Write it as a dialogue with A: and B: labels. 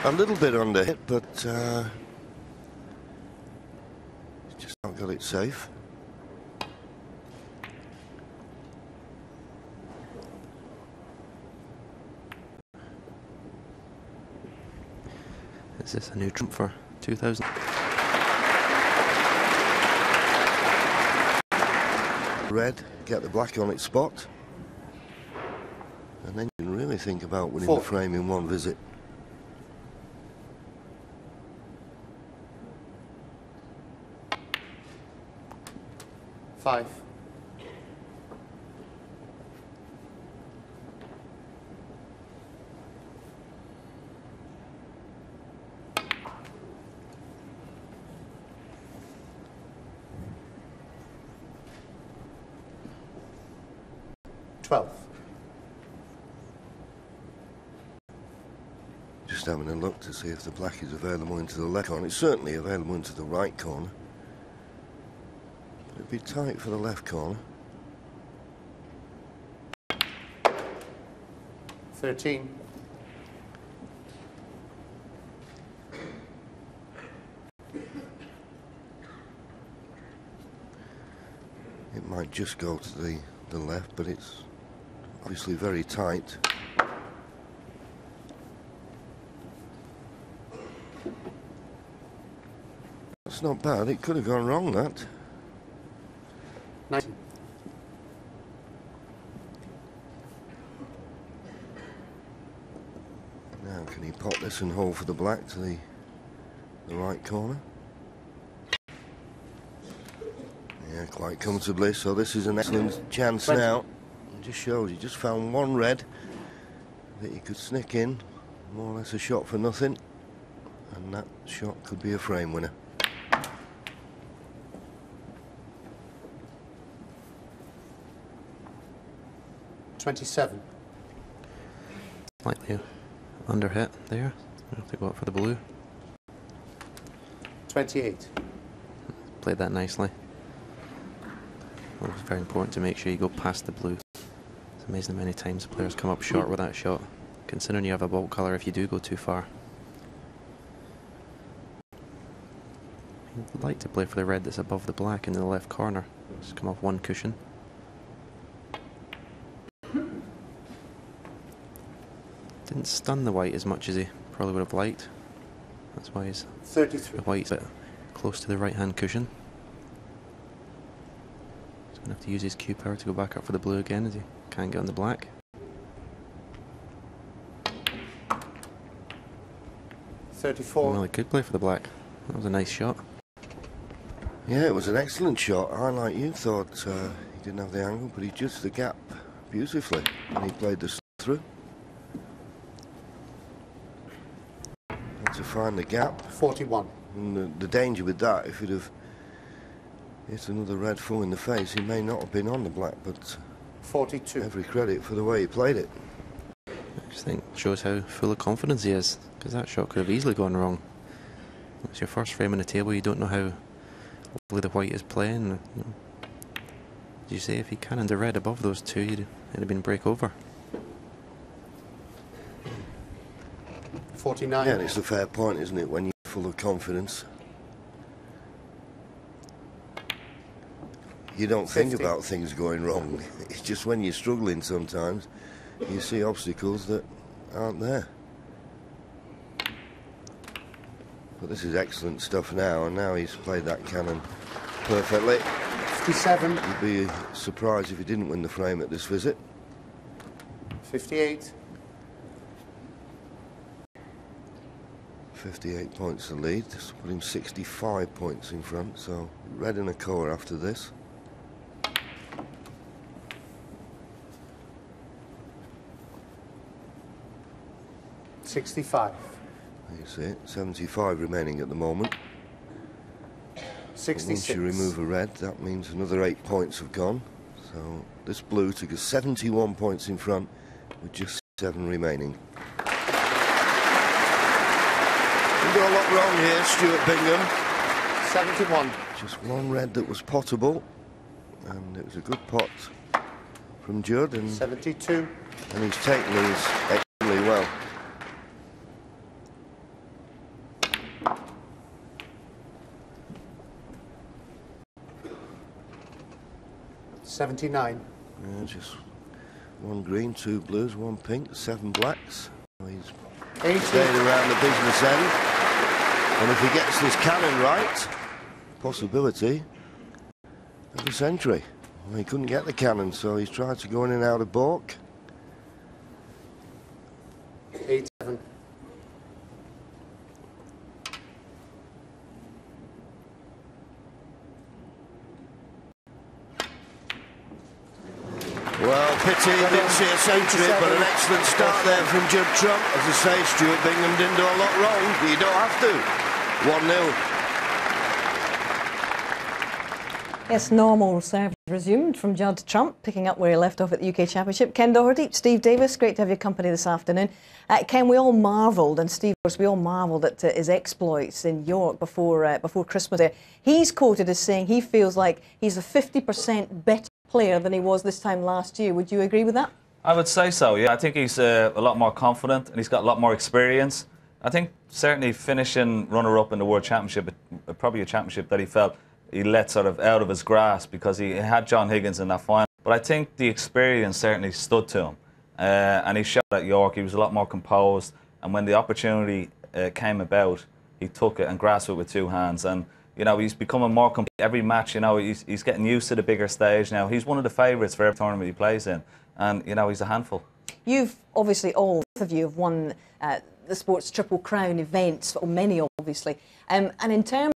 A: A little bit under hit, but just not got it safe.
B: Is this a new trump for 2000?
A: Red, get the black on its spot, and then you can really think about winning the frame in one visit.
C: Five.
A: Just having a look to see if the black is available into the left corner. It's certainly available into the right corner. It'd be tight for the left corner.
C: 13.
A: It might just go to the left, but it's obviously very tight. That's not bad. It could have gone wrong, that.
C: 19.
A: Now, can he pop this and hold for the black to the right corner? Yeah, quite comfortably. So this is an excellent chance
C: 20.
A: now. It just shows he just found one red that he could snick in. More or less a shot for nothing. And that shot could be a frame winner.
C: $27.
B: Slightly under hit there. I have to go up for the blue.
C: 28.
B: Played that nicely. Well, it's very important to make sure you go past the blue. It's amazing how many times players come up short with that shot, considering you have a ball colour if you do go too far. I'd like to play for the red that's above the black in the left corner. Just come off one cushion. Didn't stun the white as much as he probably would have liked. That's why he's
C: 33.
B: the white's close to the right hand cushion. He's going to have to use his Q power to go back up for the blue again as he can't get on the black. Well, he could play for the black. That was a nice shot.
A: Yeah, it was an excellent shot. I, like you, thought he didn't have the angle, but he judged the gap beautifully, and he played the through. To find the gap.
C: 41.
A: And the danger with that, if he'd have hit another red full in the face, he may not have been on the black, but
C: 42.
A: Every credit for the way he played it.
B: I just think it shows how full of confidence he is, because that shot could have easily gone wrong. It's your first frame on the table, you don't know how lovely the white is playing. You know, as you say, if he cannoned the red above those two, it'd have been break over.
C: 49.
A: Yeah, and it's a fair point, isn't it, when you're full of confidence. You don't
C: 50.
A: think about things going wrong. It's just when you're struggling sometimes, you see obstacles that aren't there. But this is excellent stuff now, and now he's played that cannon perfectly.
C: 57.
A: You'd be surprised if he didn't win the frame at this visit.
C: 58.
A: 58 points to lead. This will put him 65 points in front, so red and a core after this.
C: $65.
A: You see it, 75 remaining at the moment.
C: 66.
A: Once you remove a red, that means another 8 points have gone. So this blue took us 71 points in front with just 7 remaining. Didn't do a lot wrong here, Stuart Bingham.
C: 71.
A: Just one red that was potable, and it was a good pot from Judd, and
C: 72.
A: And he's taken these extremely well.
C: 79.
A: Yeah, just one green, two blues, one pink, 7 blacks. He's
C: 80.
A: stayed around the business end. And if he gets this cannon right, possibility of a century. Well, he couldn't get the cannon, so he's tried to go in and out of balk.
C: 87.
A: Well, pity he didn't see a century, but an excellent start there from Judd Trump. As I say, Stuart Bingham didn't do a lot wrong, but you don't have to. 1-0.
D: Yes, normal service resumed from Judd Trump, picking up where he left off at the UK Championship. Ken Doherty, Steve Davis, great to have your company this afternoon. Ken, we all marvelled, and Steve, of course, we all marvelled at his exploits in York before Christmas Day. He's quoted as saying he feels like he's a 50% better player than he was this time last year. Would you agree with that?
E: I would say so, yeah. I think he's a lot more confident and he's got a lot more experience. I think certainly finishing runner-up in the World Championship, probably a championship that he felt he let sort of out of his grasp because he had John Higgins in that final. But I think the experience certainly stood to him. And he showed at York, he was a lot more composed. And when the opportunity came about, he took it and grasped it with 2 hands. And, you know, he's becoming more complete every match. You know, he's getting used to the bigger stage now. He's one of the favourites for every tournament he plays in. And, you know, he's a handful.
D: You've obviously, all of you have won the sports Triple Crown events, or many obviously. And in terms